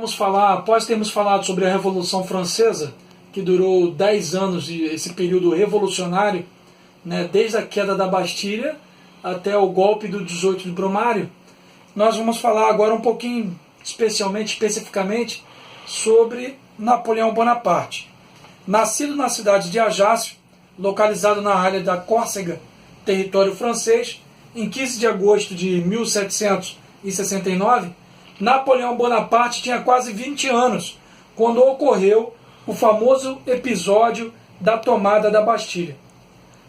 vamos falar, após termos falado sobre a Revolução Francesa, que durou 10 anos, esse período revolucionário, né, desde a queda da Bastilha até o golpe do 18 de Brumário, nós vamos falar agora um pouquinho, especificamente, sobre Napoleão Bonaparte. Nascido na cidade de Ajaccio, localizado na área da Córcega, território francês, em 15 de agosto de 1769, Napoleão Bonaparte tinha quase 20 anos, quando ocorreu o famoso episódio da tomada da Bastilha.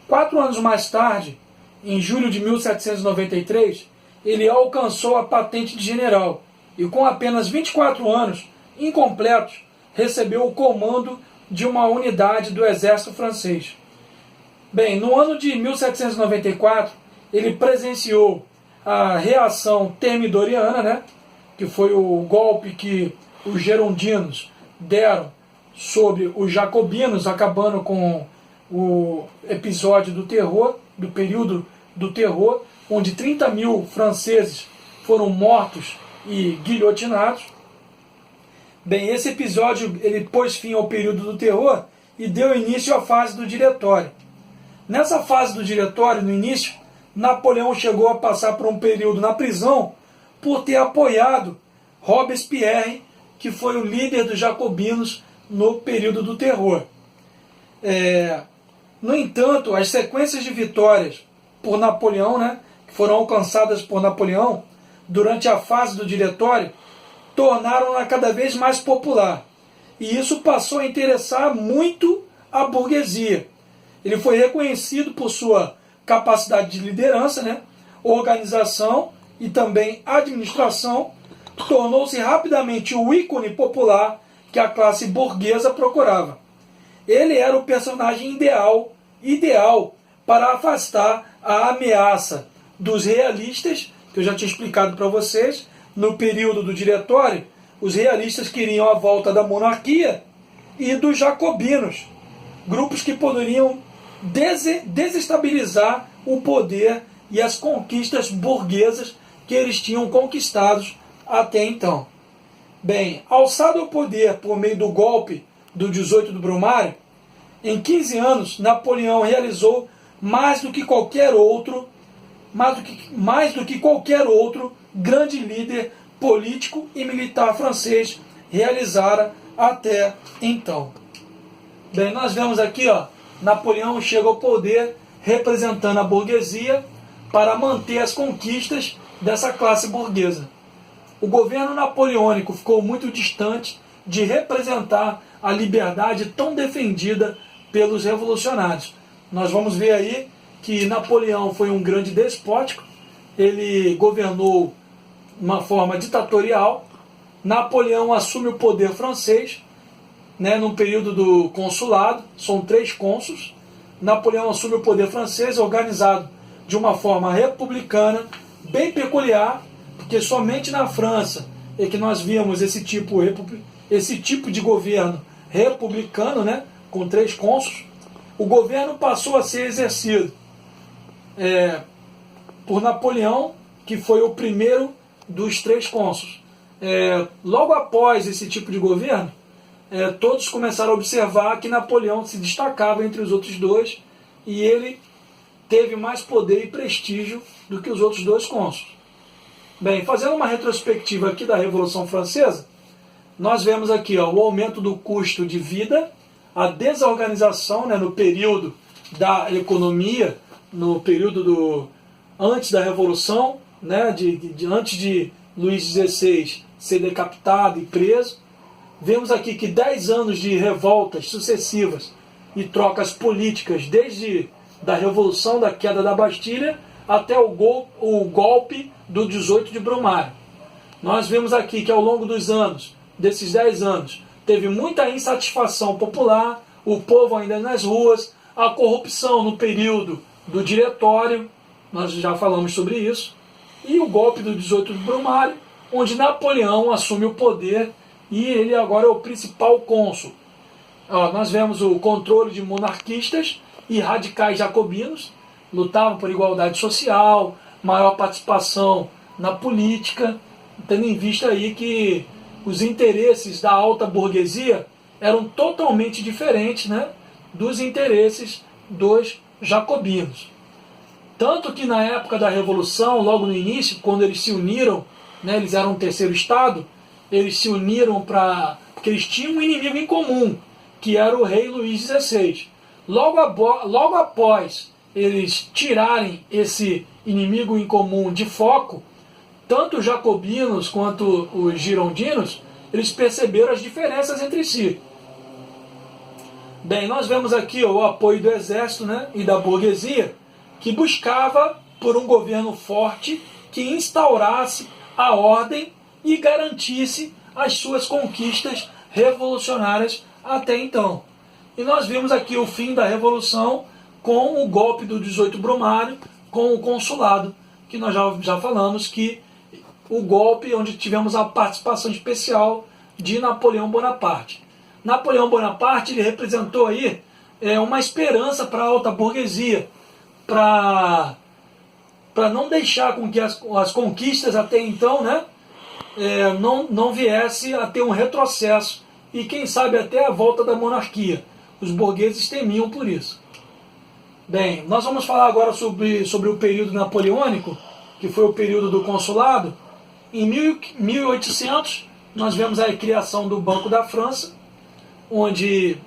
4 anos mais tarde, em julho de 1793, ele alcançou a patente de general e, com apenas 24 anos incompletos, recebeu o comando de uma unidade do exército francês. Bem, no ano de 1794, ele presenciou a reação termidoriana, né, que foi o golpe que os gerondinos deram sobre os jacobinos, acabando com o episódio do terror, do período do terror, onde 30 mil franceses foram mortos e guilhotinados. Bem, esse episódio ele pôs fim ao período do terror e deu início à fase do Diretório. Nessa fase do Diretório, no início, Napoleão chegou a passar por um período na prisão por ter apoiado Robespierre, que foi o líder dos jacobinos no período do terror. No entanto, as sequências de vitórias por Napoleão, né, que foram alcançadas por Napoleão durante a fase do Diretório, tornaram-na cada vez mais popular. E isso passou a interessar muito a burguesia. Ele foi reconhecido por sua capacidade de liderança, né, organização e também administração, tornou-se rapidamente o ícone popular que a classe burguesa procurava. Ele era o personagem ideal para afastar a ameaça dos realistas, que eu já tinha explicado para vocês. No período do Diretório, os realistas queriam a volta da monarquia, e dos jacobinos, grupos que poderiam desestabilizar o poder e as conquistas burguesas que eles tinham conquistados até então. Bem, alçado ao poder por meio do golpe do 18 de Brumário, em 15 anos Napoleão realizou mais do que qualquer outro grande líder político e militar francês realizara até então. Bem, nós vemos aqui, Napoleão chega ao poder representando a burguesia para manter as conquistas dessa classe burguesa. O governo napoleônico ficou muito distante de representar a liberdade tão defendida pelos revolucionários. Nós vamos ver aí que Napoleão foi um grande despótico, ele governou de uma forma ditatorial. Napoleão assume o poder francês, né, no período do consulado, são 3 cônsules. Napoleão assume o poder francês organizado de uma forma republicana, bem peculiar, porque somente na França é que nós vimos esse tipo de governo republicano, né, com 3 cônsules. O governo passou a ser exercido por Napoleão, que foi o primeiro dos 3 cônsules. Logo após esse tipo de governo, todos começaram a observar que Napoleão se destacava entre os outros 2 e ele teve mais poder e prestígio do que os outros 2 cônsules. Bem, fazendo uma retrospectiva aqui da Revolução Francesa, nós vemos aqui o aumento do custo de vida, a desorganização, né, no período da economia, no período antes da Revolução, né, antes de Luís XVI ser decapitado e preso. Vemos aqui que 10 anos de revoltas sucessivas e trocas políticas, desde da Revolução, da queda da Bastilha, até o golpe do 18 de Brumário. Nós vemos aqui que ao longo dos anos, desses 10 anos, teve muita insatisfação popular, o povo ainda nas ruas, a corrupção no período do Diretório, nós já falamos sobre isso, e o golpe do 18 de Brumário, onde Napoleão assume o poder e ele agora é o principal cônsul. Nós vemos o controle de monarquistas e radicais jacobinos, lutavam por igualdade social, maior participação na política, tendo em vista aí que os interesses da alta burguesia eram totalmente diferentes, né, dos interesses dos jacobinos. Tanto que na época da Revolução, logo no início, quando eles se uniram, né, eles eram um terceiro Estado, eles se uniram porque eles tinham um inimigo em comum, que era o rei Luís XVI. Logo após eles tirarem esse inimigo em comum de foco, tanto os jacobinos quanto os girondinos, eles perceberam as diferenças entre si. Bem, nós vemos aqui o apoio do exército, né, e da burguesia, que buscava por um governo forte que instaurasse a ordem e garantisse as suas conquistas revolucionárias até então. E nós vimos aqui o fim da Revolução com o golpe do 18 Brumário, com o consulado, que nós já falamos que o golpe onde tivemos a participação especial de Napoleão Bonaparte. Napoleão Bonaparte ele representou aí uma esperança para a alta burguesia, para não deixar com que as conquistas até então, né, não viesse a ter um retrocesso e quem sabe até a volta da monarquia. Os burgueses temiam por isso. Bem, nós vamos falar agora sobre o período napoleônico, que foi o período do consulado. Em 1800, nós vemos a criação do Banco da França, onde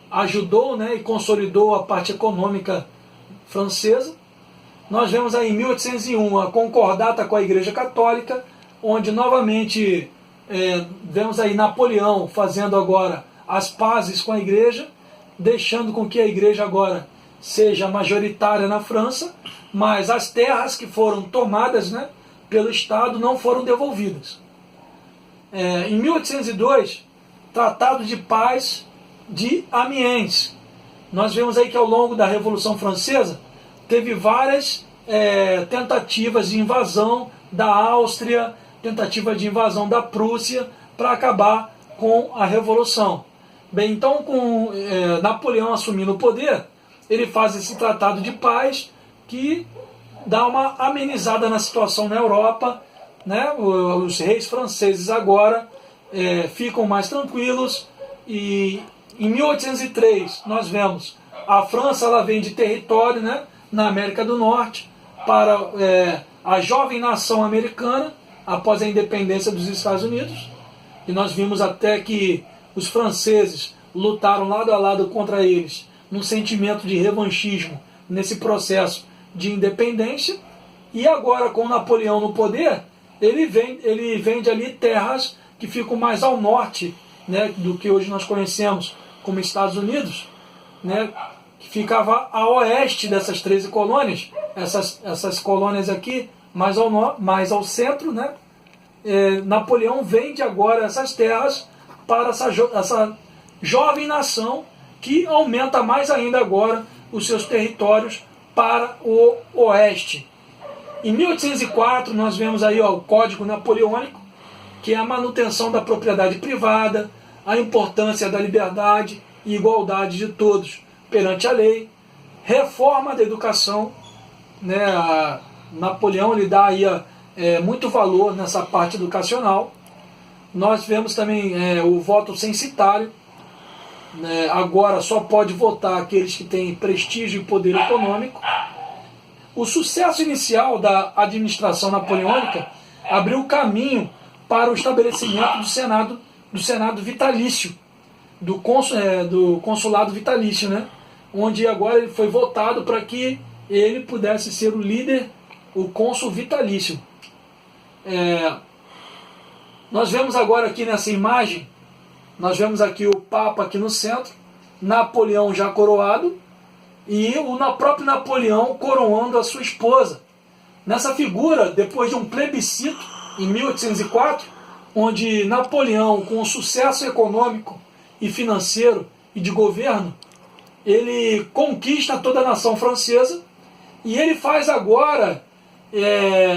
ajudou, né, e consolidou a parte econômica francesa. Nós vemos aí em 1801 a concordata com a Igreja Católica, onde novamente vemos aí Napoleão fazendo agora as pazes com a Igreja, deixando com que a Igreja agora seja majoritária na França, mas as terras que foram tomadas, né, pelo Estado não foram devolvidas. Em 1802, Tratado de Paz de Amiens. Nós vemos aí que ao longo da Revolução Francesa teve várias tentativas de invasão da Áustria, tentativa de invasão da Prússia para acabar com a Revolução. Bem, então com Napoleão assumindo o poder, ele faz esse tratado de paz que dá uma amenizada na situação na Europa, né? Os reis franceses agora ficam mais tranquilos e em 1803 nós vemos a França ela vende território, né, na América do Norte para a jovem nação americana após a independência dos Estados Unidos, e nós vimos até que os franceses lutaram lado a lado contra eles num sentimento de revanchismo nesse processo de independência, e agora com Napoleão no poder, ele vende ali terras que ficam mais ao norte, né, do que hoje nós conhecemos como Estados Unidos, né, que ficava a oeste dessas 13 colônias, essas colônias aqui mais ao centro, né. Napoleão vende agora essas terras para essa jovem nação que aumenta mais ainda agora os seus territórios para o oeste. Em 1804 nós vemos aí o Código Napoleônico, que é a manutenção da propriedade privada, a importância da liberdade e igualdade de todos perante a lei, reforma da educação, né? Napoleão lhe dá aí muito valor nessa parte educacional. Nós vemos também o voto censitário, né? Agora só pode votar aqueles que têm prestígio e poder econômico. O sucesso inicial da administração napoleônica abriu caminho para o estabelecimento do Senado vitalício, do consulado vitalício, né? Onde agora ele foi votado para que ele pudesse ser o líder, o cônsul vitalício. Nós vemos agora aqui nessa imagem, nós vemos aqui o Papa aqui no centro, Napoleão já coroado, e o próprio Napoleão coroando a sua esposa. Nessa figura, depois de um plebiscito, em 1804, onde Napoleão, com o sucesso econômico e financeiro e de governo, ele conquista toda a nação francesa, e ele faz agora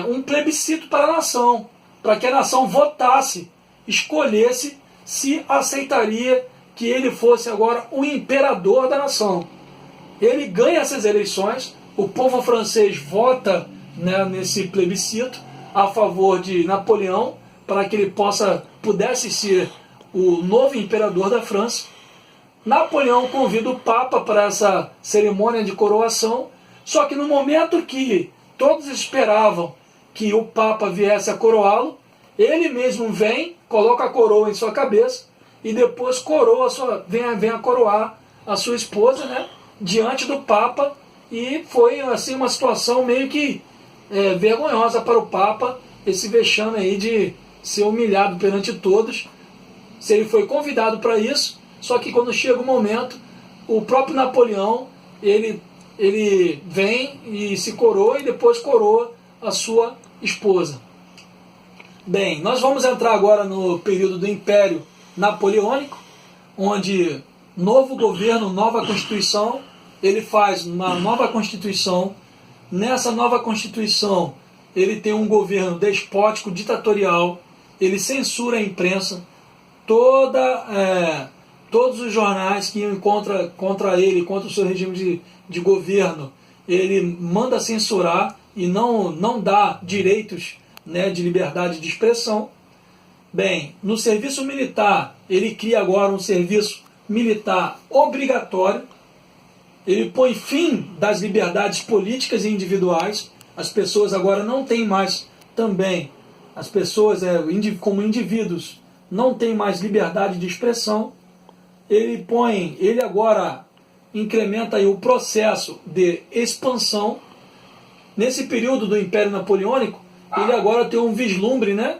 um plebiscito para a nação, para que a nação votasse, escolhesse se aceitaria que ele fosse agora o imperador da nação. Ele ganha essas eleições, o povo francês vota, né, nesse plebiscito a favor de Napoleão, para que ele pudesse ser o novo imperador da França. Napoleão convida o Papa para essa cerimônia de coroação, só que no momento que todos esperavam que o Papa viesse a coroá-lo, ele mesmo vem, coloca a coroa em sua cabeça e depois vem a coroar a sua esposa, né, diante do Papa, e foi assim uma situação meio que vergonhosa para o Papa, esse vexame aí de ser humilhado perante todos. Se ele foi convidado para isso, só que quando chega o momento, o próprio Napoleão, ele vem e se coroa e depois coroa a sua esposa. Bem, nós vamos entrar agora no período do Império Napoleônico, onde novo governo, nova Constituição, ele faz uma nova Constituição. Nessa nova Constituição, ele tem um governo despótico, ditatorial, ele censura a imprensa, todos os jornais que iam contra ele, contra o seu regime de governo, ele manda censurar e não dá direitos, né, de liberdade de expressão. Bem, no serviço militar, ele cria agora um serviço militar obrigatório, ele põe fim das liberdades políticas e individuais, as pessoas agora não têm mais também, as pessoas como indivíduos não têm mais liberdade de expressão. Ele agora incrementa aí o processo de expansão. Nesse período do Império Napoleônico, ele agora tem um vislumbre, né,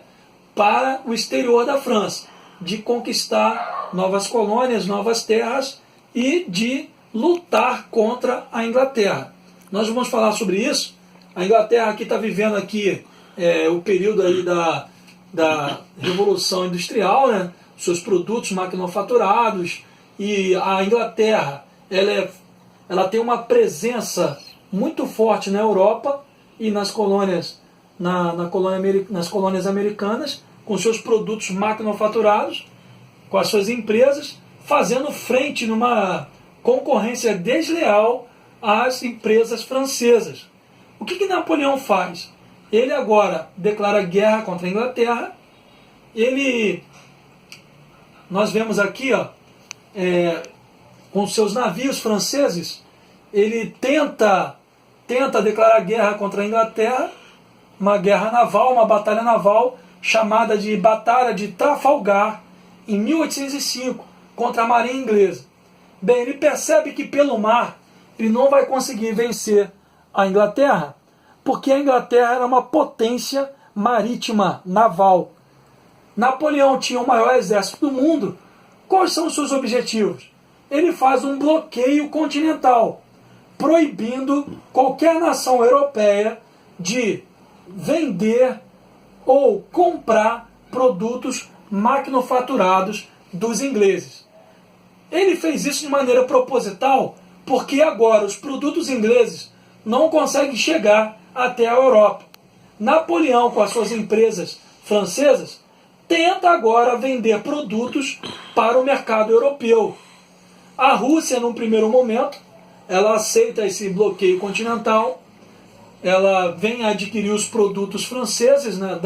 para o exterior da França, de conquistar novas colônias, novas terras e de lutar contra a Inglaterra. Nós vamos falar sobre isso. A Inglaterra aqui está vivendo o período aí da Revolução Industrial, né, seus produtos manufaturados, e a Inglaterra ela tem uma presença muito forte na Europa e nas colônias, nas colônias americanas, com seus produtos manufaturados, com as suas empresas, fazendo frente numa concorrência desleal às empresas francesas. O que Napoleão faz? Ele agora declara guerra contra a Inglaterra. Nós vemos aqui, com seus navios franceses, ele tenta declarar guerra contra a Inglaterra, uma guerra naval, uma batalha naval, chamada de Batalha de Trafalgar, em 1805, contra a marinha inglesa. Bem, ele percebe que pelo mar ele não vai conseguir vencer a Inglaterra, porque a Inglaterra era uma potência marítima, naval. Napoleão tinha o maior exército do mundo. Quais são os seus objetivos? Ele faz um bloqueio continental, proibindo qualquer nação europeia de vender ou comprar produtos manufaturados dos ingleses. Ele fez isso de maneira proposital, porque agora os produtos ingleses não conseguem chegar até a Europa. Napoleão, com as suas empresas francesas, tenta agora vender produtos para o mercado europeu. A Rússia, num primeiro momento, ela aceita esse bloqueio continental, ela vem a adquirir os produtos franceses, né,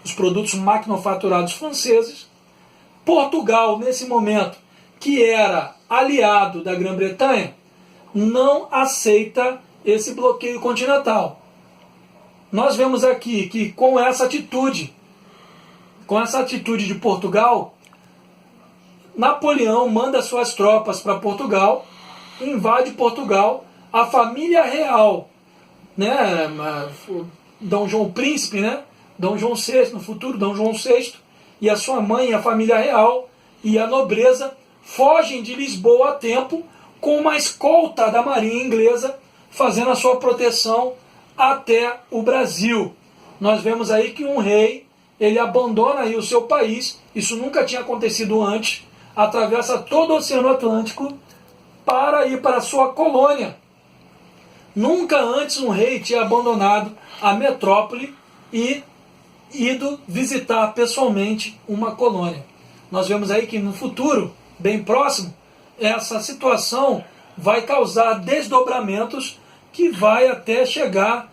os produtos manufaturados franceses. Portugal, nesse momento, que era aliado da Grã-Bretanha, não aceita esse bloqueio continental. Nós vemos aqui que com essa atitude de Portugal, Napoleão manda suas tropas para Portugal, invade Portugal, a família real, né, Dom João Príncipe, né, Dom João VI, no futuro Dom João VI, e a sua mãe, a família real e a nobreza fogem de Lisboa a tempo com uma escolta da marinha inglesa fazendo a sua proteção até o Brasil. Nós vemos aí que um rei, ele abandona aí o seu país, isso nunca tinha acontecido antes, atravessa todo o Oceano Atlântico para ir para a sua colônia. Nunca antes um rei tinha abandonado a metrópole e ido visitar pessoalmente uma colônia. Nós vemos aí que no futuro, bem próximo, essa situação vai causar desdobramentos que vai até chegar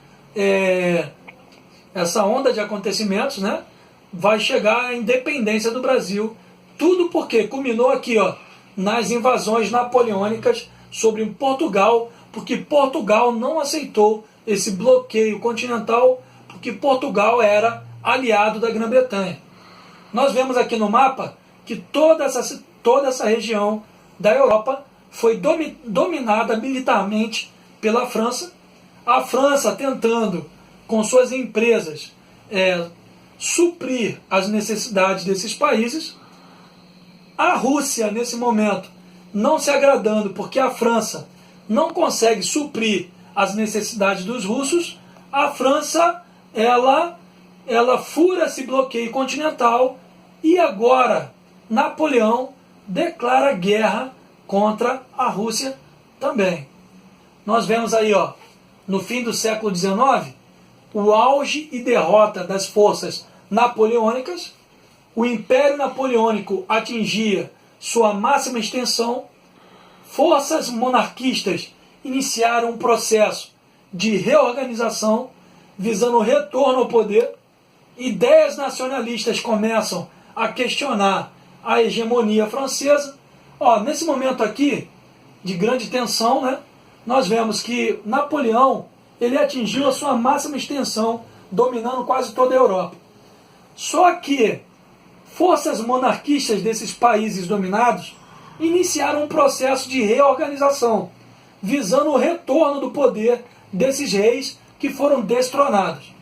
essa onda de acontecimentos, né, vai chegar à independência do Brasil. Tudo porque culminou aqui, ó, nas invasões napoleônicas sobre Portugal, porque Portugal não aceitou esse bloqueio continental, porque Portugal era aliado da Grã-Bretanha. Nós vemos aqui no mapa que toda essa região da Europa foi dominada militarmente pela França. A França tentando, com suas empresas, suprir as necessidades desses países. A Rússia, nesse momento, não se agradando porque a França não consegue suprir as necessidades dos russos. A França, ela fura esse bloqueio continental e agora Napoleão declara guerra contra a Rússia também. Nós vemos aí, ó, no fim do século XIX, o auge e derrota das forças napoleônicas. O Império Napoleônico atingia sua máxima extensão. Forças monarquistas iniciaram um processo de reorganização visando o retorno ao poder. Ideias nacionalistas começam a questionar a hegemonia francesa. Ó, nesse momento aqui, de grande tensão, né, nós vemos que Napoleão ele atingiu a sua máxima extensão, dominando quase toda a Europa. Só que forças monarquistas desses países dominados iniciaram um processo de reorganização, visando o retorno do poder desses reis que foram destronados.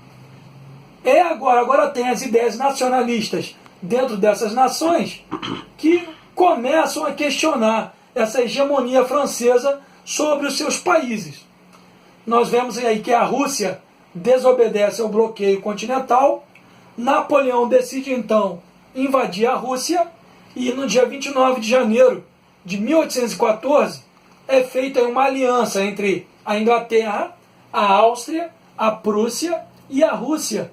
Agora tem as ideias nacionalistas dentro dessas nações que começam a questionar essa hegemonia francesa sobre os seus países. Nós vemos aí que a Rússia desobedece ao bloqueio continental. Napoleão decide então invadir a Rússia e no dia 29 de janeiro de 1814 é feita uma aliança entre a Inglaterra, a Áustria, a Prússia e a Rússia.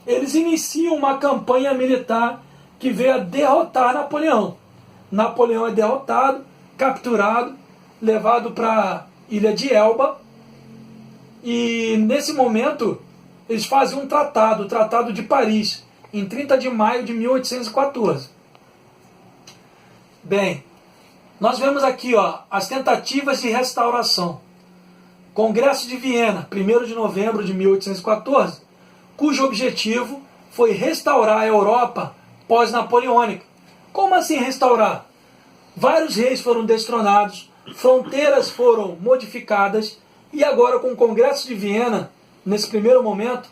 Eles iniciam uma campanha militar que veio a derrotar Napoleão. Napoleão é derrotado, capturado, levado para a ilha de Elba. E nesse momento eles fazem um tratado, o Tratado de Paris, em 30 de maio de 1814. Bem, nós vemos aqui, ó, as tentativas de restauração. Congresso de Viena, 1º de novembro de 1814, cujo objetivo foi restaurar a Europa pós-napoleônica. Como assim restaurar? Vários reis foram destronados, fronteiras foram modificadas, e agora com o Congresso de Viena, nesse primeiro momento,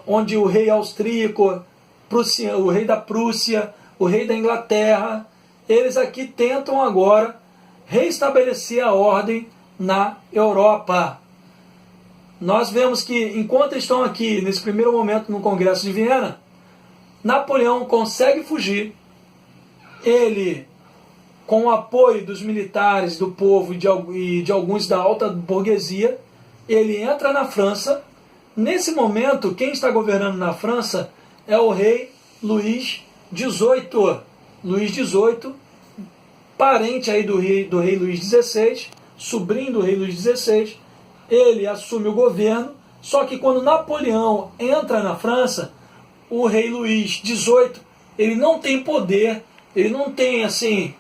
onde o rei austríaco, o rei da Prússia, o rei da Inglaterra, eles aqui tentam agora reestabelecer a ordem na Europa. Nós vemos que, enquanto estão aqui, nesse primeiro momento no Congresso de Viena, Napoleão consegue fugir. Ele, com o apoio dos militares, do povo e de alguns da alta burguesia, ele entra na França. Nesse momento, quem está governando na França é o rei Luís XVIII. Luís XVIII, parente aí do rei Luís XVI, sobrinho do rei Luís XVI, ele assume o governo. Só que quando Napoleão entra na França, o rei Luís XVIII, ele não tem poder, ele não tem assim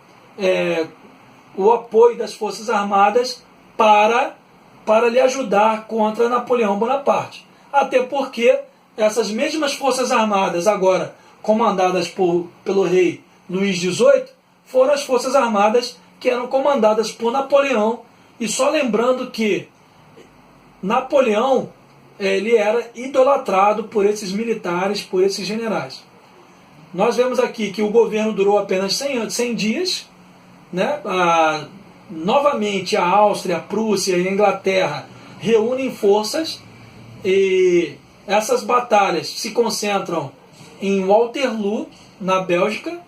o apoio das Forças Armadas para lhe ajudar contra Napoleão Bonaparte. Até porque essas mesmas Forças Armadas, agora comandadas pelo rei Luís XVIII, foram as Forças Armadas que eram comandadas por Napoleão. E só lembrando que Napoleão ele era idolatrado por esses militares, por esses generais. Nós vemos aqui que o governo durou apenas 100 dias, né? Novamente a Áustria, a Prússia e a Inglaterra reúnem forças, e essas batalhas se concentram em Waterloo, na Bélgica,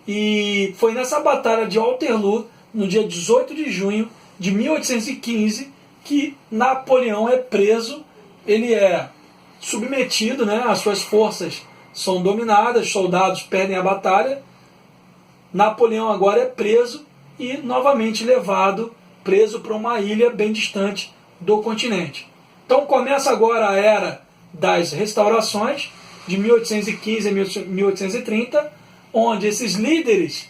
e foi nessa batalha de Waterloo, no dia 18 de junho de 1815, que Napoleão é preso. Ele é submetido, né? As suas forças são dominadas, soldados perdem a batalha. Napoleão agora é preso e novamente levado, preso para uma ilha bem distante do continente. Então começa agora a era das restaurações. de 1815 a 1830, onde esses líderes,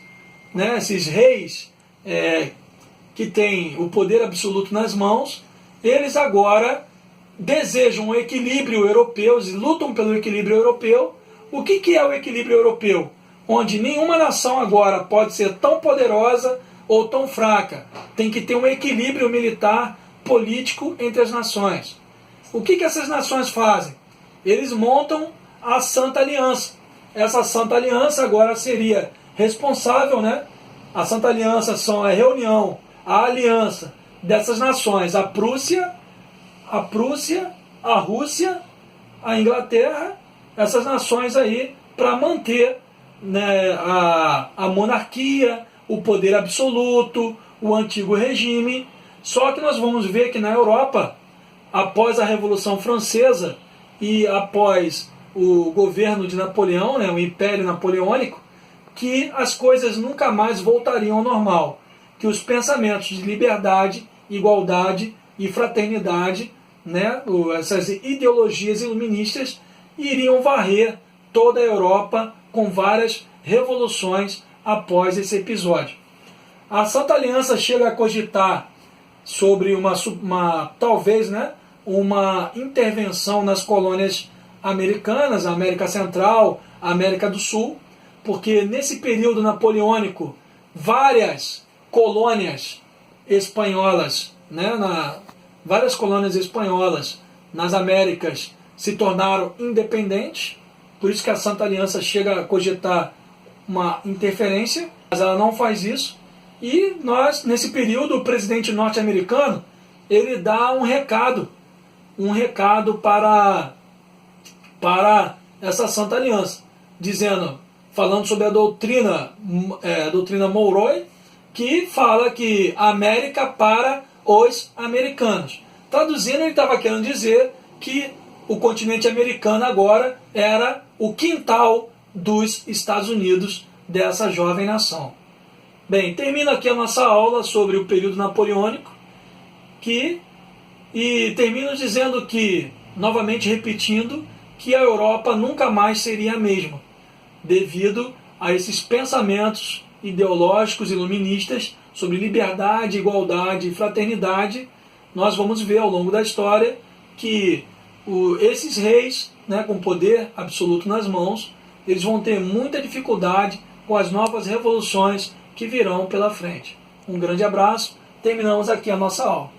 né, esses reis que têm o poder absoluto nas mãos, eles agora desejam um equilíbrio europeu, eles lutam pelo equilíbrio europeu. O que é o equilíbrio europeu? Onde nenhuma nação agora pode ser tão poderosa ou tão fraca. Tem que ter um equilíbrio militar, político entre as nações. O que essas nações fazem? Eles montam a Santa Aliança. Essa Santa Aliança agora seria responsável, né? A Santa Aliança são a reunião, a aliança dessas nações, a Prússia, a Rússia, a Inglaterra, essas nações aí para manter, né, a monarquia, o poder absoluto, o antigo regime. Só que nós vamos ver que na Europa, após a Revolução Francesa e após o governo de Napoleão, né, o Império Napoleônico, que as coisas nunca mais voltariam ao normal, que os pensamentos de liberdade, igualdade e fraternidade, né, essas ideologias iluministas, iriam varrer toda a Europa com várias revoluções após esse episódio. A Santa Aliança chega a cogitar sobre talvez, né, uma intervenção nas colônias americanas, América Central, América do Sul, porque nesse período napoleônico várias colônias espanholas, né, várias colônias espanholas nas Américas se tornaram independentes, por isso que a Santa Aliança chega a cogitar uma interferência, mas ela não faz isso. E nós, nesse período, o presidente norte-americano, ele dá um recado para essa Santa Aliança, falando sobre a doutrina Monroe, que fala que América para os americanos. Traduzindo, ele estava querendo dizer que o continente americano agora era o quintal dos Estados Unidos, dessa jovem nação. Bem, termina aqui a nossa aula sobre o período napoleônico, e termino dizendo que, novamente repetindo, que a Europa nunca mais seria a mesma, devido a esses pensamentos ideológicos iluministas sobre liberdade, igualdade e fraternidade. Nós vamos ver ao longo da história que esses reis, né, com poder absoluto nas mãos, eles vão ter muita dificuldade com as novas revoluções que virão pela frente. Um grande abraço, terminamos aqui a nossa aula.